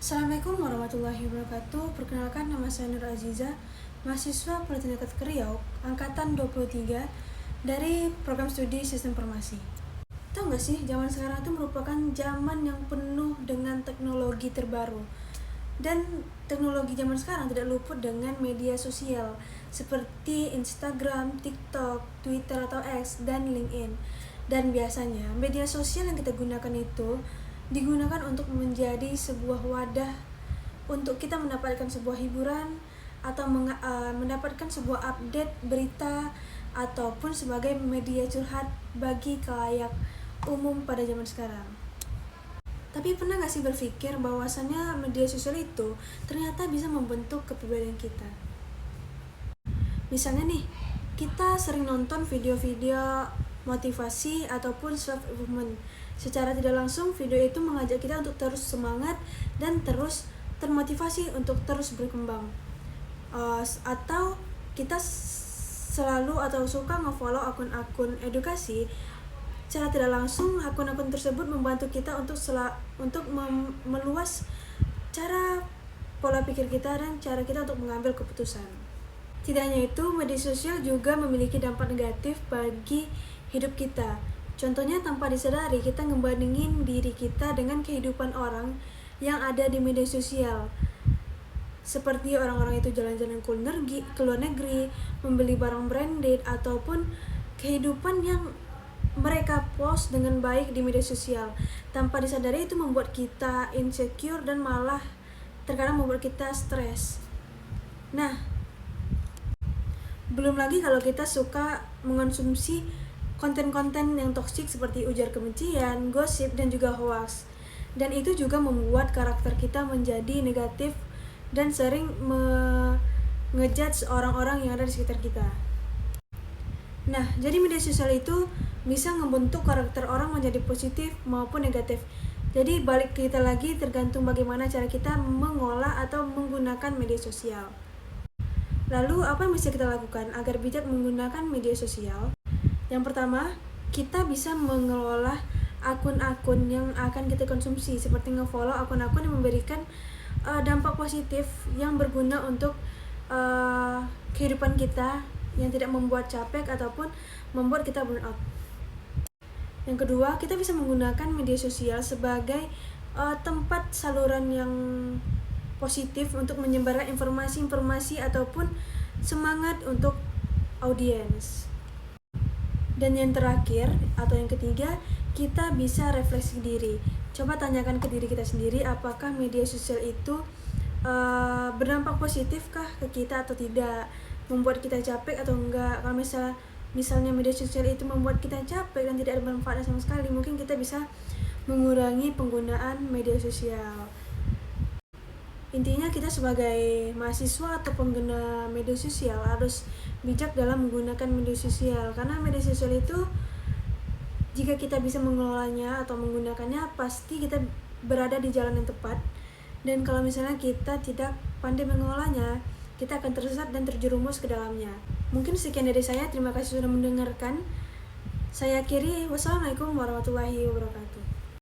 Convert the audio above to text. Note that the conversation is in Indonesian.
Assalamualaikum warahmatullahi wabarakatuh. Perkenalkan, nama saya Nur Aziza, mahasiswa Politeknik Riau, angkatan 23 dari program studi Sistem Informasi. Tahu nggak sih, zaman sekarang itu merupakan zaman yang penuh dengan teknologi terbaru. Dan teknologi zaman sekarang tidak luput dengan media sosial seperti Instagram, TikTok, Twitter atau X, dan LinkedIn. Dan biasanya media sosial yang kita gunakan itu digunakan untuk menjadi sebuah wadah untuk kita mendapatkan sebuah hiburan atau mendapatkan sebuah update berita ataupun sebagai media curhat bagi khalayak umum pada zaman sekarang. Tapi pernah gak sih berpikir bahwasannya media sosial itu ternyata bisa membentuk kepribadian kita? Misalnya nih, kita sering nonton video-video motivasi ataupun self improvement. Secara tidak langsung, video itu mengajak kita untuk terus semangat dan terus termotivasi untuk terus berkembang. Atau kita selalu atau suka nge-follow akun-akun edukasi. Secara tidak langsung, akun-akun tersebut membantu kita untuk meluas cara pola pikir kita dan cara kita untuk mengambil keputusan. Tidak hanya itu, media sosial juga memiliki dampak negatif bagi hidup kita. Contohnya, tanpa disadari kita ngebandingin diri kita dengan kehidupan orang yang ada di media sosial. Seperti orang-orang itu jalan-jalan ke luar negeri, membeli barang branded, ataupun kehidupan yang mereka post dengan baik di media sosial. Tanpa disadari itu membuat kita insecure dan malah terkadang membuat kita stres. Nah, belum lagi kalau kita suka mengonsumsi konten-konten yang toksik seperti ujar kebencian, gosip, dan juga hoax. Dan itu juga membuat karakter kita menjadi negatif dan sering ngejudge orang-orang yang ada di sekitar kita. Nah, jadi media sosial itu bisa membentuk karakter orang menjadi positif maupun negatif. Jadi balik kita lagi, tergantung bagaimana cara kita mengolah atau menggunakan media sosial. Lalu apa yang bisa kita lakukan agar bijak menggunakan media sosial? Yang pertama, kita bisa mengelola akun-akun yang akan kita konsumsi, seperti nge-follow akun-akun yang memberikan dampak positif yang berguna untuk kehidupan kita, yang tidak membuat capek ataupun membuat kita burn out. Yang kedua, kita bisa menggunakan media sosial sebagai tempat saluran yang positif untuk menyebarkan informasi-informasi ataupun semangat untuk audiens. Dan yang terakhir atau yang ketiga, kita bisa refleksi diri. Coba tanyakan ke diri kita sendiri, apakah media sosial itu berdampak positifkah ke kita atau tidak, membuat kita capek atau enggak. Kalau misalnya media sosial itu membuat kita capek dan tidak ada manfaatnya sama sekali, mungkin kita bisa mengurangi penggunaan media sosial. Intinya, kita sebagai mahasiswa atau pengguna media sosial harus bijak dalam menggunakan media sosial, karena media sosial itu jika kita bisa mengelolanya atau menggunakannya, pasti kita berada di jalan yang tepat. Dan kalau misalnya kita tidak pandai mengelolanya, kita akan tersesat dan terjerumus ke dalamnya. Mungkin sekian dari saya, terima kasih sudah mendengarkan. Saya akhiri, wassalamualaikum warahmatullahi wabarakatuh.